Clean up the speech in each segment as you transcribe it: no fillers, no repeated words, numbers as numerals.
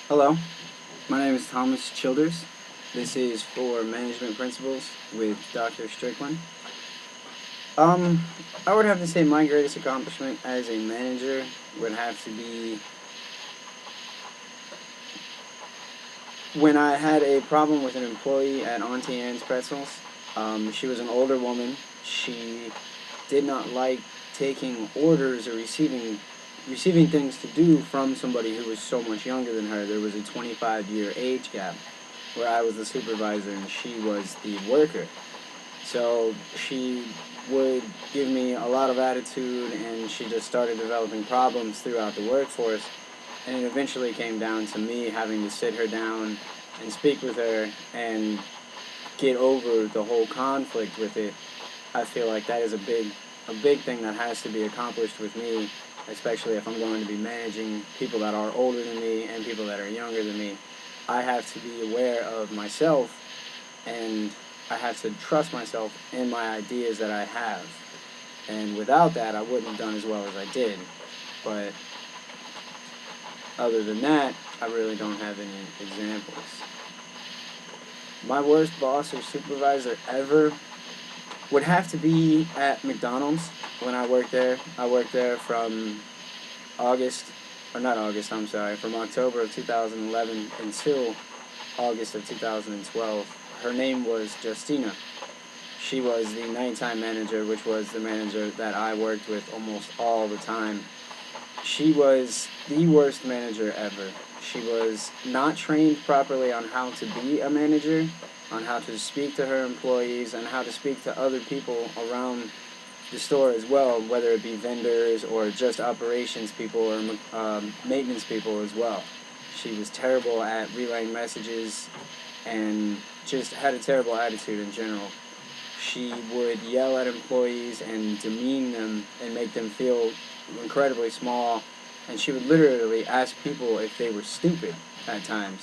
Hello, my name is Thomas Childers. This is for Management Principles with Dr. Strickland. Um, I would have to say my greatest accomplishment as a manager would have to be when I had a problem with an employee at Auntie Anne's Pretzels. She was an older woman. She did not like taking orders or receiving things to do from somebody who was so much younger than her. There was a 25-year age gap where I was the supervisor and she was the worker. So she would give me a lot of attitude, and she just started developing problems throughout the workforce. And it eventually came down to me having to sit her down and speak with her and get over the whole conflict with it. I feel like that is a big thing that has to be accomplished with me, especially if I'm going to be managing people that are older than me and people that are younger than me. I have to be aware of myself, and I have to trust myself in my ideas that I have. And without that, I wouldn't have done as well as I did. But other than that, I really don't have any examples. My worst boss or supervisor ever would have to be at McDonald's when I worked there. I worked there from August, or not August, I'm sorry, from October of 2011 until August of 2012. Her name was Justina. She was the nighttime manager, which was the manager that I worked with almost all the time. She was the worst manager ever. She was not trained properly on how to be a manager, on how to speak to her employees, and how to speak to other people around the store as well, whether it be vendors or just operations people or maintenance people as well. She was terrible at relaying messages and just had a terrible attitude in general. She would yell at employees and demean them and make them feel incredibly small, and she would literally ask people if they were stupid at times.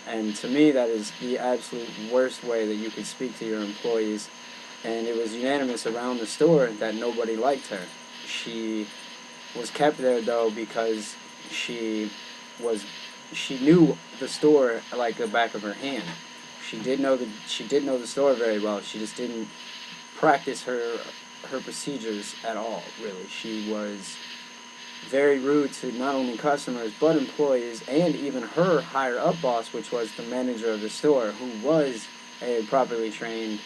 And to me, that is the absolute worst way that you could speak to your employees. And it was unanimous around the store that nobody liked her. She was kept there though because she was she knew the store like the back of her hand. She did know the store very well. She just didn't practice her procedures at all. Really, she was very rude to not only customers but employees and even her higher up boss, which was the manager of the store, who was a properly trained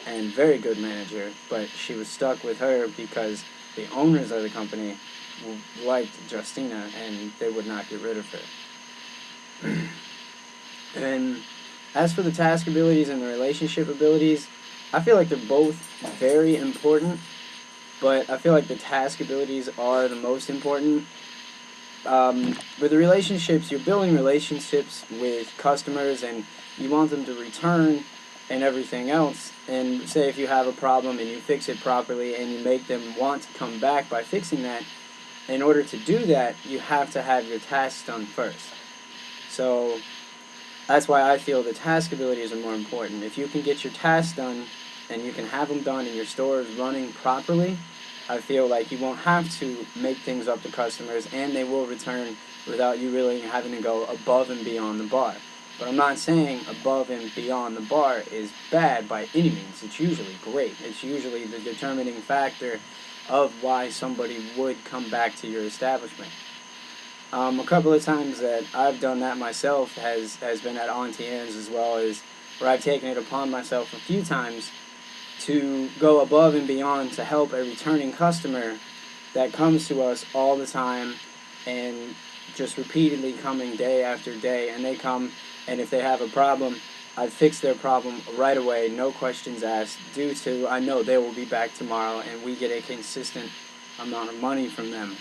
and very good manager. But she was stuck with her because the owners of the company liked Justina and they would not get rid of her. And as for the task abilities and the relationship abilities, I feel like they're both very important, but I feel like the task abilities are the most important. With the relationships, you're building relationships with customers and you want them to return and everything else. And say if you have a problem and you fix it properly and you make them want to come back by fixing that, in order to do that, you have to have your tasks done first. So that's why I feel the task abilities are more important. If you can get your tasks done and you can have them done and your store is running properly, I feel like you won't have to make things up to customers and they will return without you really having to go above and beyond the bar. But I'm not saying above and beyond the bar is bad by any means. It's usually great. It's usually the determining factor of why somebody would come back to your establishment. A couple of times that I've done that myself has been at Auntie Anne's, as well as where I've taken it upon myself a few times to go above and beyond to help a returning customer that comes to us all the time and just repeatedly coming day after day. And they come, and if they have a problem, I fix their problem right away, no questions asked, due to I know they will be back tomorrow and we get a consistent amount of money from them.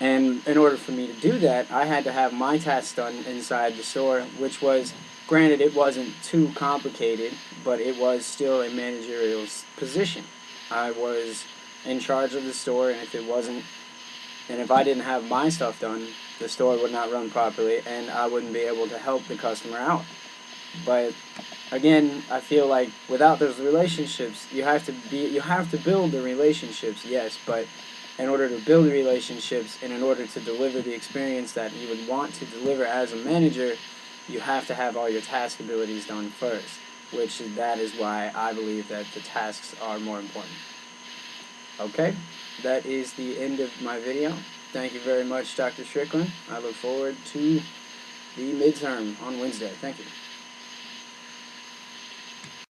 And in order for me to do that, I had to have my tasks done inside the store, which was, granted, it wasn't too complicated, but it was still a managerial position. I was in charge of the store, and if I didn't have my stuff done, the store would not run properly, and I wouldn't be able to help the customer out. But again, I feel like without those relationships, you have to build the relationships, yes, but in order to build relationships and in order to deliver the experience that you would want to deliver as a manager, you have to have all your task abilities done first, which that is why I believe that the tasks are more important. Okay, that is the end of my video. Thank you very much, Dr. Strickland. I look forward to the midterm on Wednesday. Thank you.